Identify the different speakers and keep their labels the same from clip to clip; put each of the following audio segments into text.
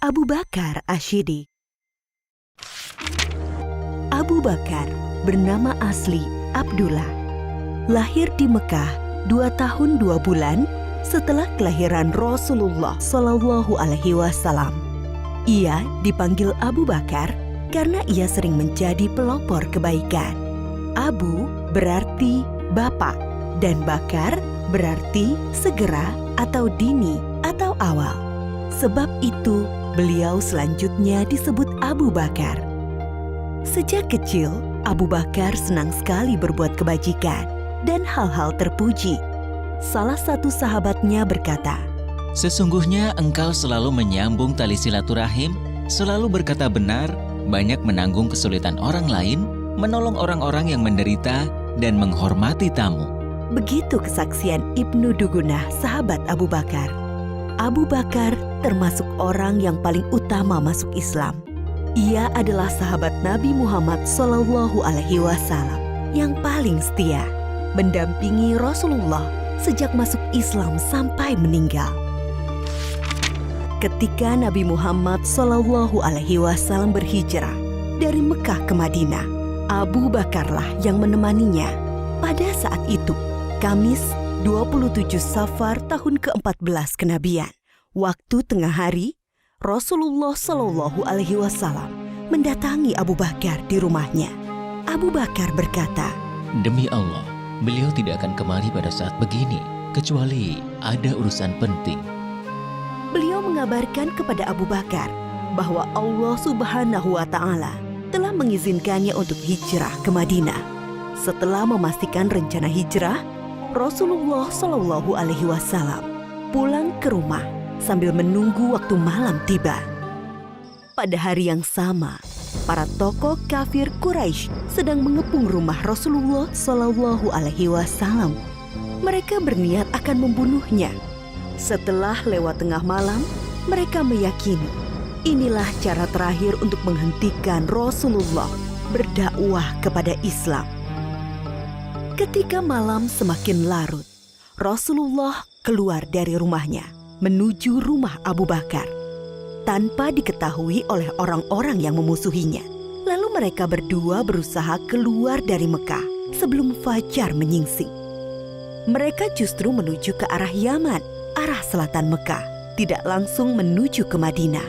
Speaker 1: Abu Bakar Ash-Shiddiq. Abu Bakar bernama asli Abdullah. Lahir di Mekah 2 tahun 2 bulan setelah kelahiran Rasulullah Shallallahu Alaihi Wasallam. Ia dipanggil Abu Bakar karena ia sering menjadi pelopor kebaikan. Abu berarti bapak dan Bakar berarti segera atau dini atau awal. Sebab itu beliau selanjutnya disebut Abu Bakar. Sejak kecil, Abu Bakar senang sekali berbuat kebajikan dan hal-hal terpuji. Salah satu sahabatnya berkata,
Speaker 2: "Sesungguhnya engkau selalu menyambung tali silaturahim, selalu berkata benar, banyak menanggung kesulitan orang lain, menolong orang-orang yang menderita, dan menghormati tamu."
Speaker 1: Begitu kesaksian Ibnu Dugunah, sahabat Abu Bakar. Abu Bakar termasuk orang yang paling utama masuk Islam. Ia adalah sahabat Nabi Muhammad Shallallahu Alaihi Wasallam yang paling setia, mendampingi Rasulullah sejak masuk Islam sampai meninggal. Ketika Nabi Muhammad Shallallahu Alaihi Wasallam berhijrah dari Mekah ke Madinah, Abu Bakarlah yang menemaninya. Pada saat itu, Kamis 27 Safar tahun ke-14 kenabian, waktu tengah hari, Rasulullah Shallallahu Alaihi Wasallam mendatangi Abu Bakar di rumahnya. Abu Bakar berkata,
Speaker 2: "Demi Allah, beliau tidak akan kemari pada saat begini, kecuali ada urusan penting."
Speaker 1: Beliau mengabarkan kepada Abu Bakar bahwa Allah Subhanahu wa Ta'ala telah mengizinkannya untuk hijrah ke Madinah. Setelah memastikan rencana hijrah, Rasulullah Shallallahu Alaihi Wasallam pulang ke rumah sambil menunggu waktu malam tiba. Pada hari yang sama, para tokoh kafir Quraisy sedang mengepung rumah Rasulullah Shallallahu Alaihi Wasallam. Mereka berniat akan membunuhnya. Setelah lewat tengah malam, mereka meyakini inilah cara terakhir untuk menghentikan Rasulullah berdakwah kepada Islam. Ketika malam semakin larut, Rasulullah keluar dari rumahnya menuju rumah Abu Bakar tanpa diketahui oleh orang-orang yang memusuhinya. Lalu mereka berdua berusaha keluar dari Mekah sebelum fajar menyingsing. Mereka justru menuju ke arah Yaman, arah selatan Mekah, tidak langsung menuju ke Madinah.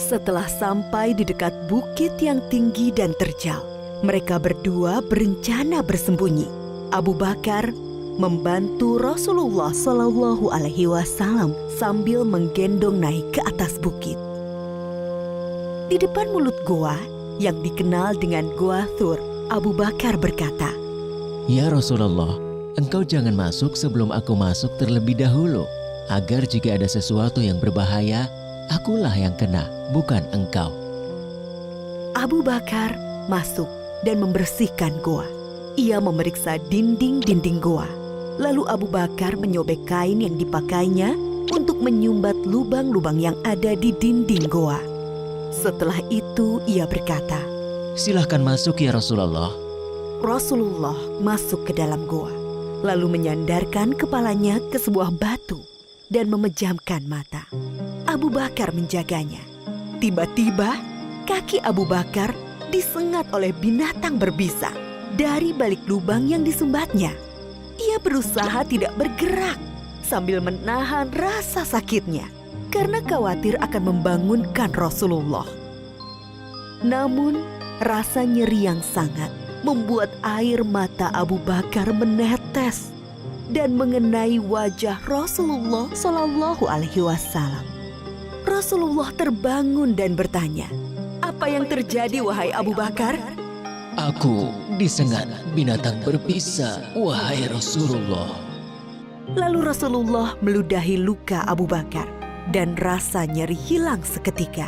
Speaker 1: Setelah sampai di dekat bukit yang tinggi dan terjal, mereka berdua berencana bersembunyi. Abu Bakar membantu Rasulullah Shallallahu Alaihi Wasallam sambil menggendong naik ke atas bukit. Di depan mulut goa yang dikenal dengan Goa Thur, Abu Bakar berkata,
Speaker 2: "Ya Rasulullah, engkau jangan masuk sebelum aku masuk terlebih dahulu, agar jika ada sesuatu yang berbahaya, akulah yang kena, bukan engkau."
Speaker 1: Abu Bakar masuk dan membersihkan goa. Ia memeriksa dinding-dinding goa. Lalu Abu Bakar menyobek kain yang dipakainya untuk menyumbat lubang-lubang yang ada di dinding goa. Setelah itu ia berkata,
Speaker 2: "Silahkan masuk ya Rasulullah."
Speaker 1: Rasulullah masuk ke dalam goa, lalu menyandarkan kepalanya ke sebuah batu dan memejamkan mata. Abu Bakar menjaganya. Tiba-tiba kaki Abu Bakar disengat oleh binatang berbisa dari balik lubang yang disumbatnya. Ia berusaha tidak bergerak sambil menahan rasa sakitnya karena khawatir akan membangunkan Rasulullah. Namun rasa nyeri yang sangat membuat air mata Abu Bakar menetes dan mengenai wajah Rasulullah Shallallahu Alaihi Wasallam. Rasulullah terbangun dan bertanya, "Apa yang terjadi, wahai Abu Bakar?"
Speaker 2: "Aku disengat binatang berbisa, wahai Rasulullah."
Speaker 1: Lalu Rasulullah meludahi luka Abu Bakar dan rasa nyeri hilang seketika.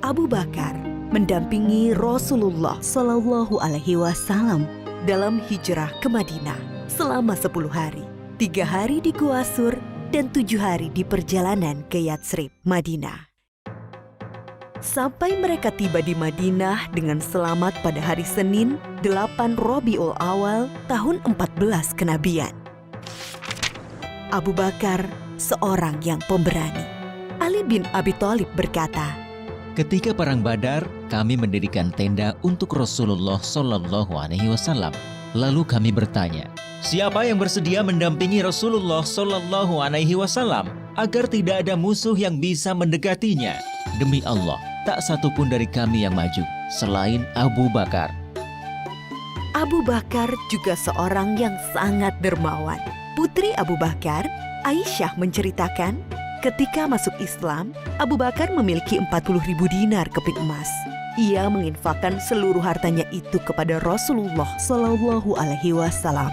Speaker 1: Abu Bakar mendampingi Rasulullah Shallallahu Alaihi Wasallam dalam hijrah ke Madinah selama 10 hari, 3 hari di Gua Sur dan 7 hari di perjalanan ke Yatsrib, Madinah. Sampai mereka tiba di Madinah dengan selamat pada hari Senin 8 Rabiul Awal tahun 14 kenabian. Abu Bakar seorang yang pemberani. Ali bin Abi Thalib berkata,
Speaker 2: Ketika perang Badar, kami mendirikan tenda untuk Rasulullah Shallallahu Alaihi Wasallam. Lalu kami bertanya, siapa yang bersedia mendampingi Rasulullah Shallallahu Alaihi Wasallam agar tidak ada musuh yang bisa mendekatinya? Demi Allah, tak satu pun dari kami yang maju selain Abu Bakar.
Speaker 1: Abu Bakar juga seorang yang sangat dermawan. Putri Abu Bakar, Aisyah menceritakan, ketika masuk Islam, Abu Bakar memiliki 40.000 dinar keping emas. Ia menginfakkan seluruh hartanya itu kepada Rasulullah Shallallahu Alaihi Wasallam.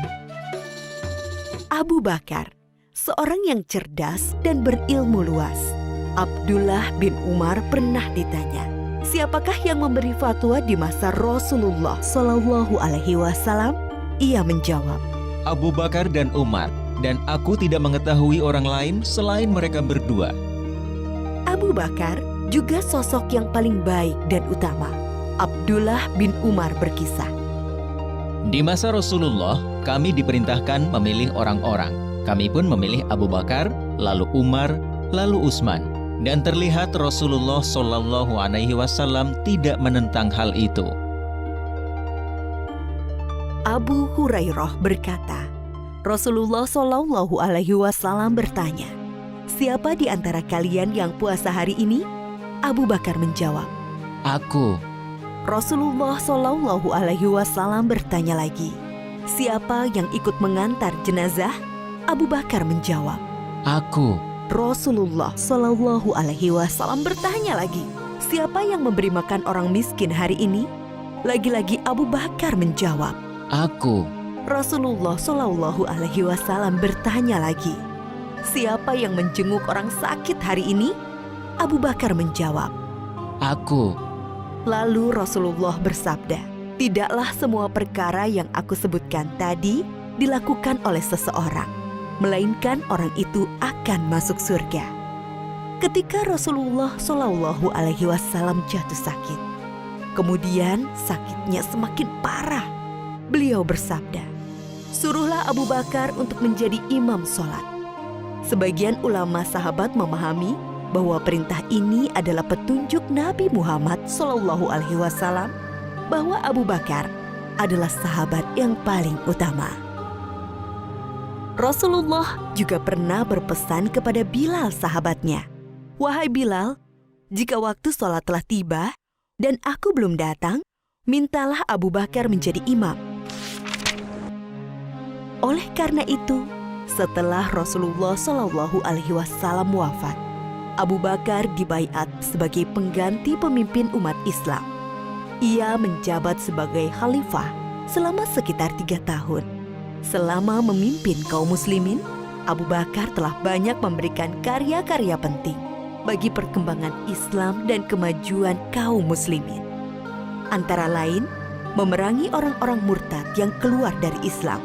Speaker 1: Abu Bakar, seorang yang cerdas dan berilmu luas. Abdullah bin Umar pernah ditanya, siapakah yang memberi fatwa di masa Rasulullah Shallallahu Alaihi Wasallam? Ia menjawab,
Speaker 2: Abu Bakar dan Umar, dan aku tidak mengetahui orang lain selain mereka berdua.
Speaker 1: Abu Bakar juga sosok yang paling baik dan utama. Abdullah bin Umar berkisah,
Speaker 2: Di masa Rasulullah, kami diperintahkan memilih orang-orang. Kami pun memilih Abu Bakar, lalu Umar, lalu Utsman. Dan terlihat Rasulullah Shallallahu Alaihi Wasallam tidak menentang hal itu.
Speaker 1: Abu Hurairah berkata, Rasulullah Shallallahu Alaihi Wasallam bertanya, siapa di antara kalian yang puasa hari ini? Abu Bakar menjawab,
Speaker 2: Aku.
Speaker 1: Rasulullah Shallallahu Alaihi Wasallam bertanya lagi, siapa yang ikut mengantar jenazah? Abu Bakar menjawab,
Speaker 2: Aku.
Speaker 1: Rasulullah Shallallahu Alaihi Wasallam bertanya lagi, siapa yang memberi makan orang miskin hari ini? Lagi-lagi Abu Bakar menjawab,
Speaker 2: Aku.
Speaker 1: Rasulullah Shallallahu Alaihi Wasallam bertanya lagi, siapa yang menjenguk orang sakit hari ini? Abu Bakar menjawab,
Speaker 2: Aku.
Speaker 1: Lalu Rasulullah bersabda, tidaklah semua perkara yang aku sebutkan tadi dilakukan oleh seseorang, melainkan orang itu akan masuk surga. Ketika Rasulullah Shallallahu Alaihi Wasallam jatuh sakit, kemudian sakitnya semakin parah, beliau bersabda, suruhlah Abu Bakar untuk menjadi imam sholat. Sebagian ulama sahabat memahami bahwa perintah ini adalah petunjuk Nabi Muhammad Shallallahu Alaihi Wasallam bahwa Abu Bakar adalah sahabat yang paling utama. Rasulullah juga pernah berpesan kepada Bilal sahabatnya, wahai Bilal, jika waktu sholat telah tiba dan aku belum datang, mintalah Abu Bakar menjadi imam. Oleh karena itu, setelah Rasulullah Shallallahu Alaihi Wasallam wafat, Abu Bakar dibaiat sebagai pengganti pemimpin umat Islam. Ia menjabat sebagai khalifah selama sekitar 3 tahun. Selama memimpin kaum muslimin, Abu Bakar telah banyak memberikan karya-karya penting bagi perkembangan Islam dan kemajuan kaum muslimin. Antara lain, memerangi orang-orang murtad yang keluar dari Islam,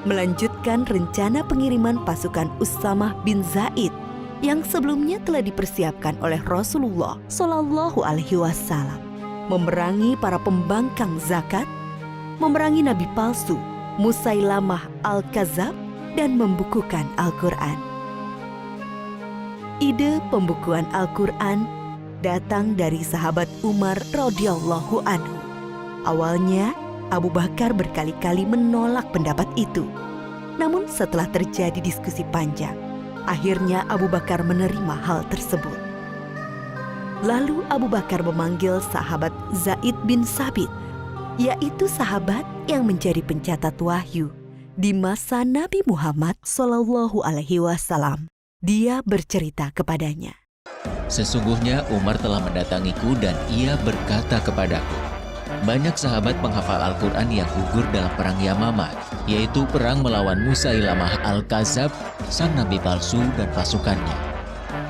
Speaker 1: melanjutkan rencana pengiriman pasukan Usamah bin Zaid yang sebelumnya telah dipersiapkan oleh Rasulullah Shallallahu Alaihi Wasallam, memerangi para pembangkang zakat, memerangi nabi palsu Musailamah al-Kadzab, dan membukukan Al-Quran. Ide pembukuan Al-Quran datang dari sahabat Umar radhiyallahu anhu. Awalnya, Abu Bakar berkali-kali menolak pendapat itu. Namun setelah terjadi diskusi panjang, akhirnya Abu Bakar menerima hal tersebut. Lalu Abu Bakar memanggil sahabat Zaid bin Sabit, yaitu sahabat yang menjadi pencatat wahyu di masa Nabi Muhammad Shallallahu Alaihi Wasallam. Dia bercerita kepadanya,
Speaker 2: Sesungguhnya Umar telah mendatangiku dan ia berkata kepadaku, banyak sahabat penghafal Al-Quran yang gugur dalam perang Yamamah, yaitu perang melawan Musailamah al-Kadzab, sang nabi palsu dan pasukannya.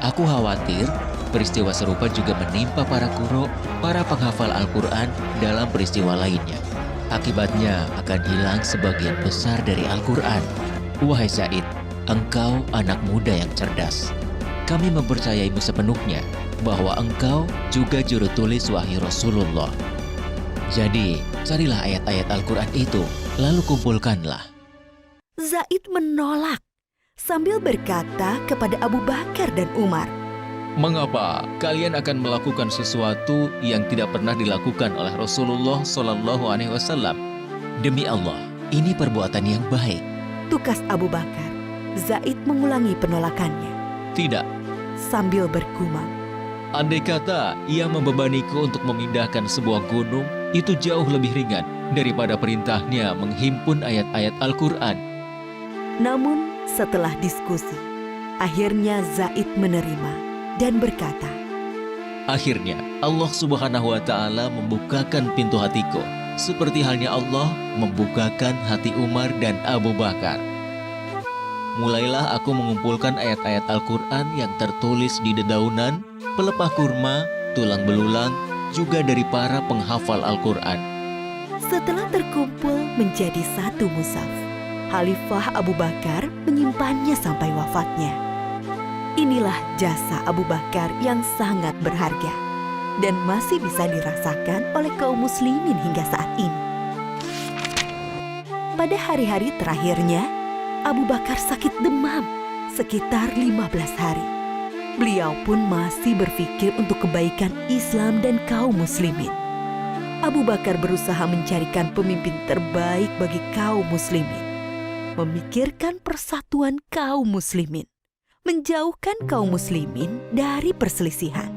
Speaker 2: Aku khawatir peristiwa serupa juga menimpa para qurra, para penghafal Al-Quran dalam peristiwa lainnya. Akibatnya akan hilang sebagian besar dari Al-Quran. Wahai Zaid, engkau anak muda yang cerdas. Kami mempercayaimu sepenuhnya bahwa engkau juga juru tulis wahyu Rasulullah. Jadi, carilah ayat-ayat Al-Quran itu, lalu kumpulkanlah.
Speaker 1: Zaid menolak sambil berkata kepada Abu Bakar dan Umar,
Speaker 2: Mengapa kalian akan melakukan sesuatu yang tidak pernah dilakukan oleh Rasulullah Shallallahu Alaihi Wasallam? Demi Allah, ini perbuatan yang baik.
Speaker 1: Tukas Abu Bakar. Zaid mengulangi penolakannya
Speaker 2: Tidak,
Speaker 1: sambil bergumam.
Speaker 2: andai kata ia membebaniku untuk memindahkan sebuah gunung, itu jauh lebih ringan daripada perintahnya menghimpun ayat-ayat Al-Quran.
Speaker 1: Namun setelah diskusi, akhirnya Zaid menerima dan berkata,
Speaker 2: Akhirnya Allah Subhanahu wa Ta'ala membukakan pintu hatiku, seperti halnya Allah membukakan hati Umar dan Abu Bakar. Mulailah aku mengumpulkan ayat-ayat Al-Quran yang tertulis di dedaunan, pelepah kurma, tulang belulang, juga dari para penghafal Al-Quran.
Speaker 1: Setelah terkumpul menjadi satu mushaf, Khalifah Abu Bakar menyimpannya sampai wafatnya. Inilah jasa Abu Bakar yang sangat berharga dan masih bisa dirasakan oleh kaum muslimin hingga saat ini. Pada hari-hari terakhirnya, Abu Bakar sakit demam sekitar 15 hari. Beliau pun masih berpikir untuk kebaikan Islam dan kaum muslimin. Abu Bakar berusaha mencarikan pemimpin terbaik bagi kaum muslimin, memikirkan persatuan kaum muslimin, menjauhkan kaum muslimin dari perselisihan.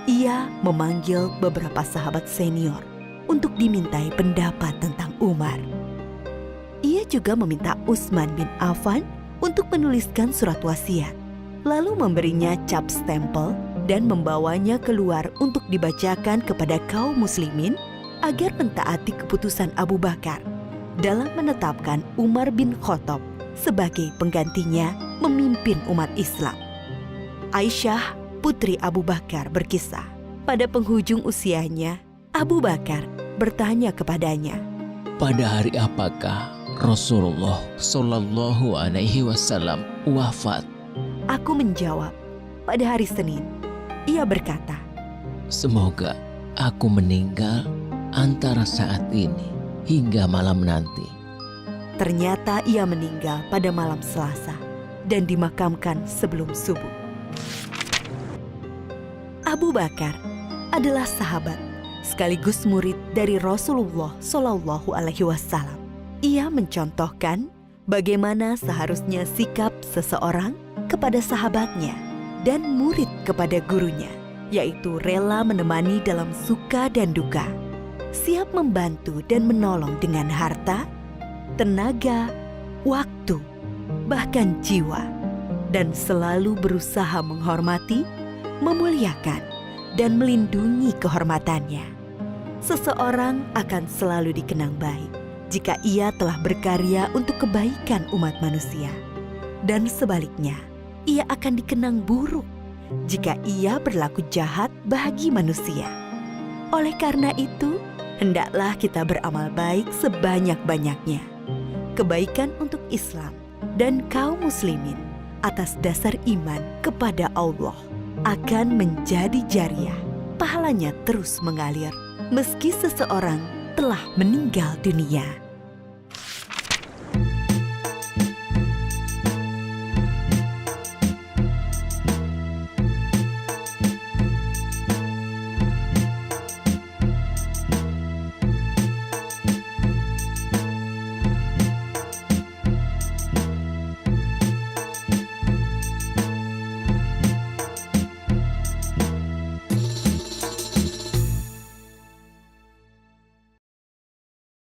Speaker 1: Ia memanggil beberapa sahabat senior untuk dimintai pendapat tentang Umar. Ia juga meminta Utsman bin Affan untuk menuliskan surat wasiat, lalu memberinya cap stempel dan membawanya keluar untuk dibacakan kepada kaum muslimin agar mentaati keputusan Abu Bakar dalam menetapkan Umar bin Khattab sebagai penggantinya memimpin umat Islam. Aisyah, putri Abu Bakar, berkisah, pada penghujung usianya, Abu Bakar bertanya kepadanya,
Speaker 2: Pada hari apakah Rasulullah Shallallahu Alaihi Wasallam wafat?
Speaker 1: Aku menjawab, pada hari Senin. Ia berkata,
Speaker 2: Semoga aku meninggal antara saat ini hingga malam nanti.
Speaker 1: ternyata ia meninggal pada malam Selasa dan dimakamkan sebelum subuh. Abu Bakar adalah sahabat sekaligus murid dari Rasulullah Shallallahu Alaihi Wasallam. Ia mencontohkan bagaimana seharusnya sikap seseorang kepada sahabatnya dan murid kepada gurunya, yaitu rela menemani dalam suka dan duka, siap membantu dan menolong dengan harta, tenaga, waktu, bahkan jiwa, dan selalu berusaha menghormati, memuliakan, dan melindungi kehormatannya. Seseorang akan selalu dikenang baik jika ia telah berkarya untuk kebaikan umat manusia. Dan sebaliknya, ia akan dikenang buruk jika ia berlaku jahat bagi manusia. Oleh karena itu, hendaklah kita beramal baik sebanyak-banyaknya. Kebaikan untuk Islam dan kaum muslimin atas dasar iman kepada Allah akan menjadi jariah. Pahalanya terus mengalir meski seseorang telah meninggal dunia.